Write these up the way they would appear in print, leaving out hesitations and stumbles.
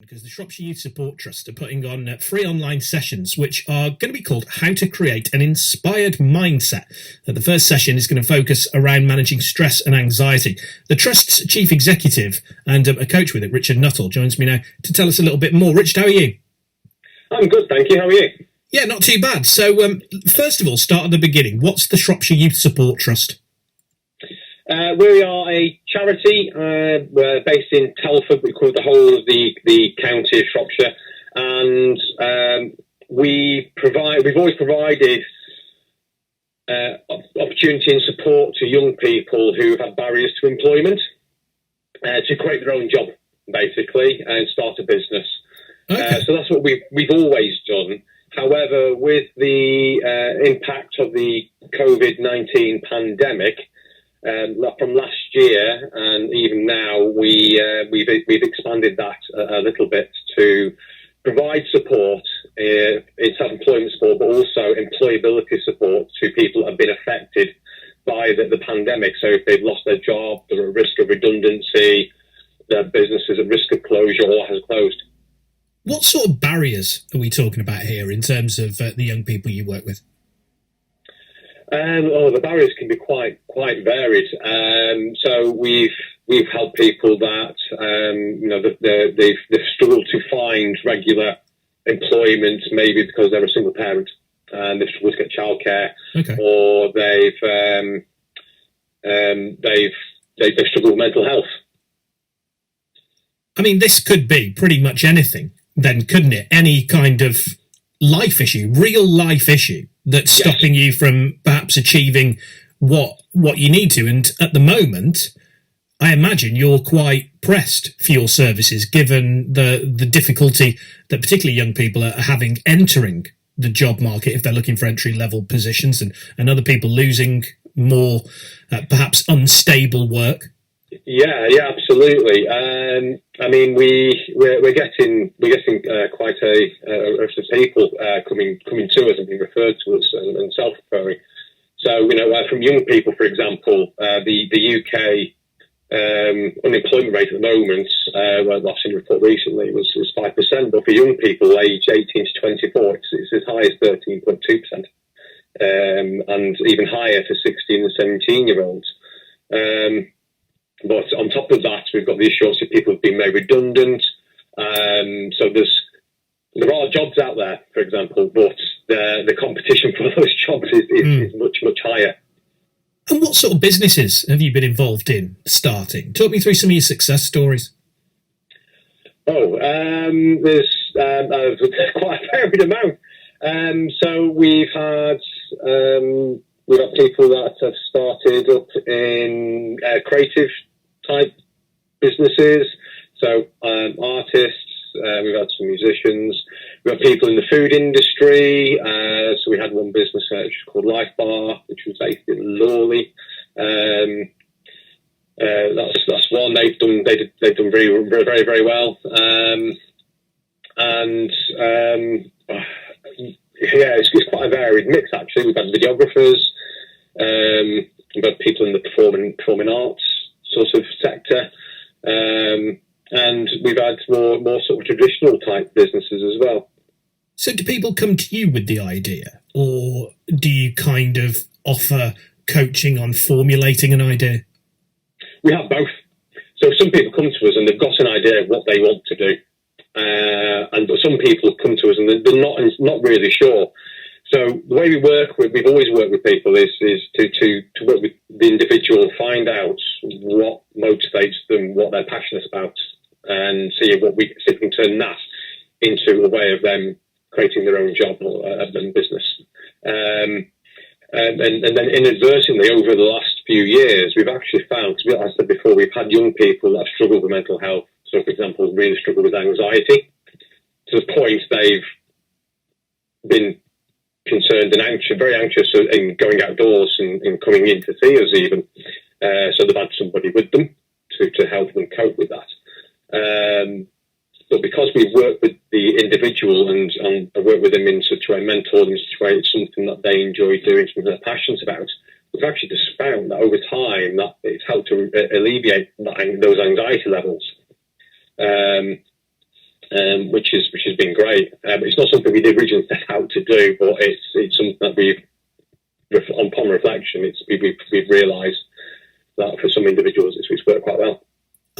Because the Shropshire Youth Support Trust are putting on free online sessions, which are going to be called How to Create an Inspired Mindset. The first session is going to focus around managing stress and anxiety. The Trust's Chief Executive and a coach with it, Richard Nuttall, joins me now to tell us a little bit more. Richard, how are you? I'm good, thank you. How are you? Yeah, not too bad. So, first of all, start at the beginning. What's the Shropshire Youth Support Trust? We are a charity. We're based in Telford. We cover the whole of the county of Shropshire, and we've always provided opportunity and support to young people who have barriers to employment to create their own job, basically, and start a business. Okay. So that's what we've always done. However, with the impact of the COVID-19 pandemic. From last year and even now, we've expanded that a little bit to provide support, in self-employment support, but also employability support to people that have been affected by the pandemic. So if they've lost their job, they're at risk of redundancy, their business is at risk of closure or has closed. What sort of barriers are we talking about here in terms of the young people you work with? The barriers can be quite varied. So we've helped people that they've struggled to find regular employment, maybe because they're a single parent and they've struggled to get childcare, or they've struggled with mental health. I mean, this could be pretty much anything, then, couldn't it? Any kind of life issue, real life issue that's stopping you from perhaps achieving what you need to. And at the moment, I imagine you're quite pressed for your services, given the difficulty that particularly young people are having entering the job market if they're looking for entry-level positions, and other people losing more perhaps unstable work. Yeah, absolutely. I mean, we're getting quite a of people coming to us and being referred to us and self-referring. So from young people, for example, the UK unemployment rate at the moment, I've seen a report recently, was 5%. But for young people aged 18 to 24, it's as high as 13.2%, and even higher for 16 and 17-year-olds. But on top of that, we've got the issue of people who've been made redundant. So there are jobs out there, for example, but the competition for those jobs is much, much higher. And what sort of businesses have you been involved in starting? Talk me through some of your success stories. There's quite a varied amount. So we've had people that have started up in creative type businesses, so artists, we've had some musicians, we've got people in the food industry, so we had one business which was called Life Bar, which was based in Lawley. That's one. They've done very, very well. It's quite a varied mix, actually. We've had videographers, we've had people in the performing arts sort of sector, and we've had more sort of traditional type businesses as well. So do people come to you with the idea, or do you kind of offer coaching on formulating an idea? We have both. So some people come to us and they've got an idea of what they want to do. But some people come to us and they're not really sure. So the way we've always worked with people is to work with the individual, find out what motivates them, what they're passionate about, and see if we can turn that into a way of them creating their own job or business. And then inadvertently over the last few years, we've actually found, as I said before, we've had young people that have struggled with mental health. So, for example, really struggle with anxiety to the point they've been concerned and anxious, very anxious in going outdoors and coming in to see us even. So they've had somebody with them to help them cope with that. But because we've worked with the individual and worked with them in such a way, mentored them in such a way, it's something that they enjoy doing, something they're passionate about, we've actually just found that over time that it's helped to alleviate those anxiety levels. which has been great. It's not something we did originally set out to do, but it's something that upon reflection, we've realised that for some individuals it's worked quite well.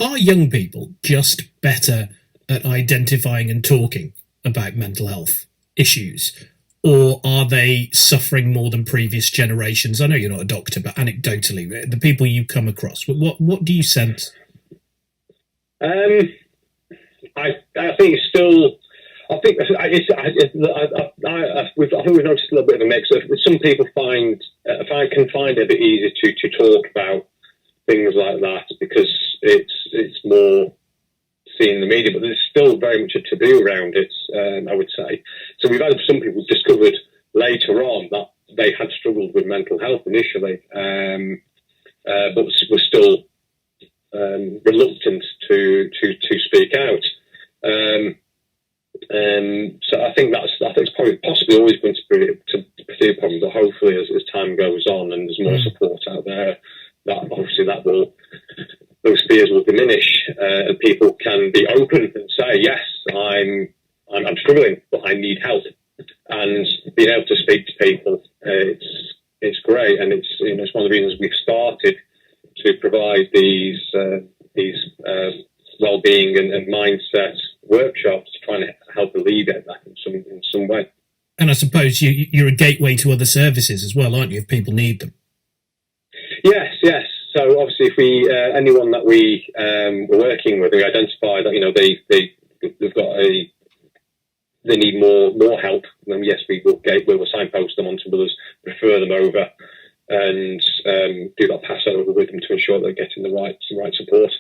Are young people just better at identifying and talking about mental health issues, or are they suffering more than previous generations? I know you're not a doctor, but anecdotally, the people you come across, what do you sense? I think it's still. I think we've noticed a little bit of a mix. Some people can find it a bit easier to talk about things like that because it's more seen in the media, but there's still very much a taboo around it. I would say. So we've had some people discovered later on that they had struggled with mental health initially, but were still reluctant to speak out. So I think that's probably possibly always going to be a problem, but hopefully as time goes on and there's more support out there, those fears will diminish, and people can be open and say, yes, I'm struggling, but I need help. And being able to speak to people, it's great, and it's one of the reasons we've started to provide these well-being and mindset workshops to try and help alleviate that in some way. And I suppose you're a gateway to other services as well, aren't you, if people need them? Yes. So obviously, if anyone that we were working with, we identify that they need more help, then yes, we will signpost them onto others, refer them over, and do that pass over with them to ensure they're getting the right support.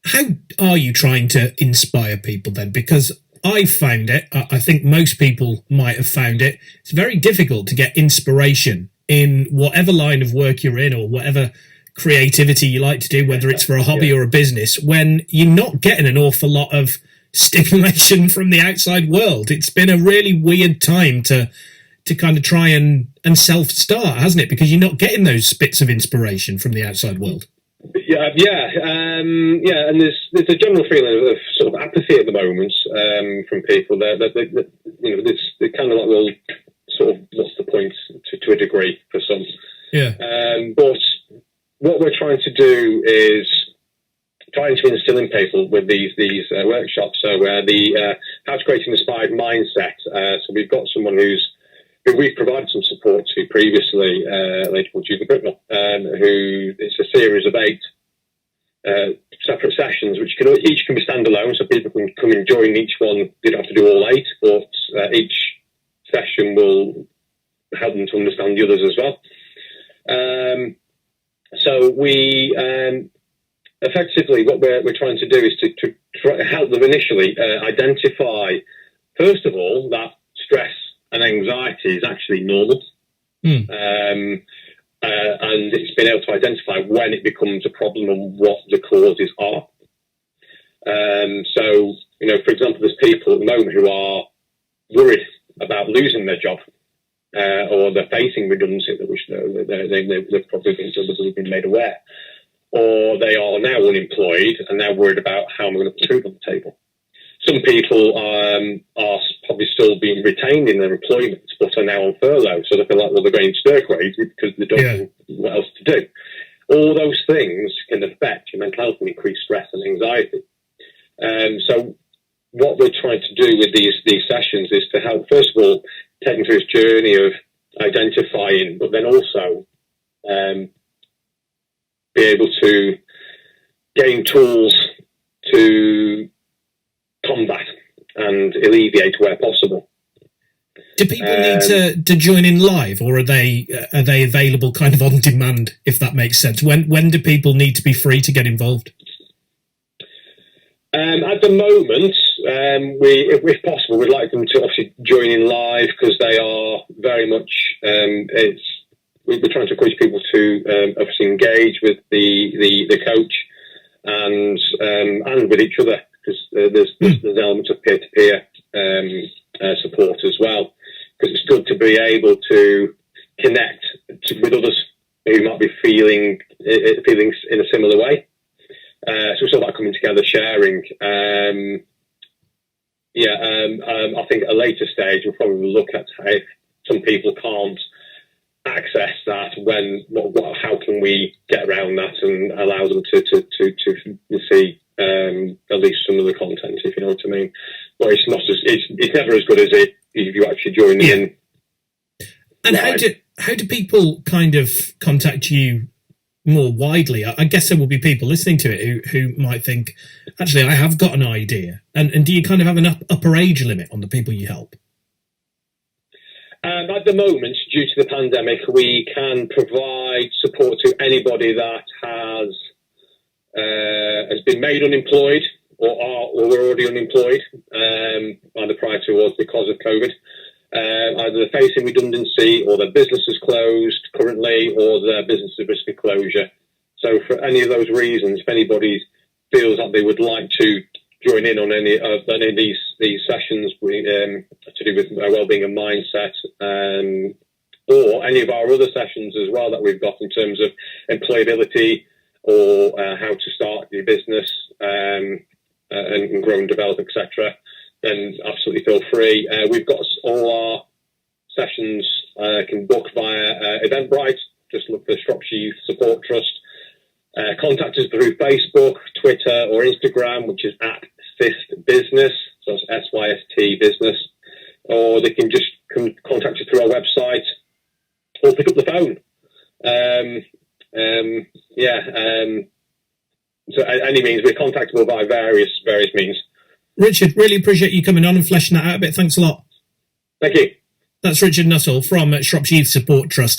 How are you trying to inspire people then? Because I found it, I think most people might have found it, it's very difficult to get inspiration in whatever line of work you're in or whatever creativity you like to do, whether it's for a hobby or a business, when you're not getting an awful lot of stimulation from the outside world. It's been a really weird time to kind of try and self-start, hasn't it? Because you're not getting those bits of inspiration from the outside world. And there's a general feeling of sort of apathy at the moment from people. They're kind of like, well, sort of, what's the point to a degree for some? Yeah. But what we're trying to do is trying to instill in people with these workshops. So the how to create an inspired mindset. So we've got someone who we've provided some support to previously, a lady called Julie Bricknell, who it's a series of 8 separate sessions, which each can be standalone, so people can come and join each one. You don't have to do all 8, but each session will help them to understand the others as well. So we effectively what we're trying to do is to try to help them initially identify, first of all, that stress and anxiety is actually normal. And it's been able to identify when it becomes a problem and what the causes are. So, for example, there's people at the moment who are worried about losing their job, or they're facing redundancy, which they've probably been made aware, or they are now unemployed and now worried about how am I going to put food on the table. Some people are probably still being retained in their employment, but are now on furlough, so they feel like, well, they're going stir crazy because they don't know what else to do. All those things can affect your mental health and increase stress and anxiety. So what we're trying to do with these sessions is to help, first of all, take them through this journey of identifying, but then also be able to gain tools to combat and alleviate where possible. Do people need to join in live, or are they available kind of on demand, if that makes sense? When do people need to be free to get involved? At the moment, if possible, we'd like them to obviously join in live, because they are very much. We're trying to encourage people to obviously engage with the coach and with each other, because there's elements of peer-to-peer support as well. Because it's good to be able to connect with others who might be feeling in a similar way. So it's all about coming together, sharing. I think at a later stage we'll probably look at if some people can't access that, how can we get around that and allow them to see at least some of the content, if you know what I mean. But it's never as good as if you actually join in. And how do people kind of contact you more widely? I guess there will be people listening to it who might think, actually, I have got an idea. And do you kind of have an upper age limit on the people you help? At the moment, due to the pandemic, we can provide support to anybody that has been made unemployed or were already unemployed, either prior to or because of COVID. Either they're facing redundancy or their business is closed currently or their business is at risk of closure. So for any of those reasons, if anybody feels that they would like to join in on any of these sessions to do with wellbeing and mindset, or any of our other sessions as well that we've got in terms of employability or how to start your business and grow and develop, etc., then absolutely feel free. We've got all our sessions can book via Eventbrite. Just look for Shropshire Youth Support Trust. Contact us through Facebook, Twitter, or Instagram, which is at SYST Business, so it's SYST Business, or they can just contact us through our website or pick up the phone. So any means, we're contactable by various means. Richard, really appreciate you coming on and fleshing that out a bit. Thanks a lot. Thank you. That's Richard Nuttall from Shropshire Youth Support Trust.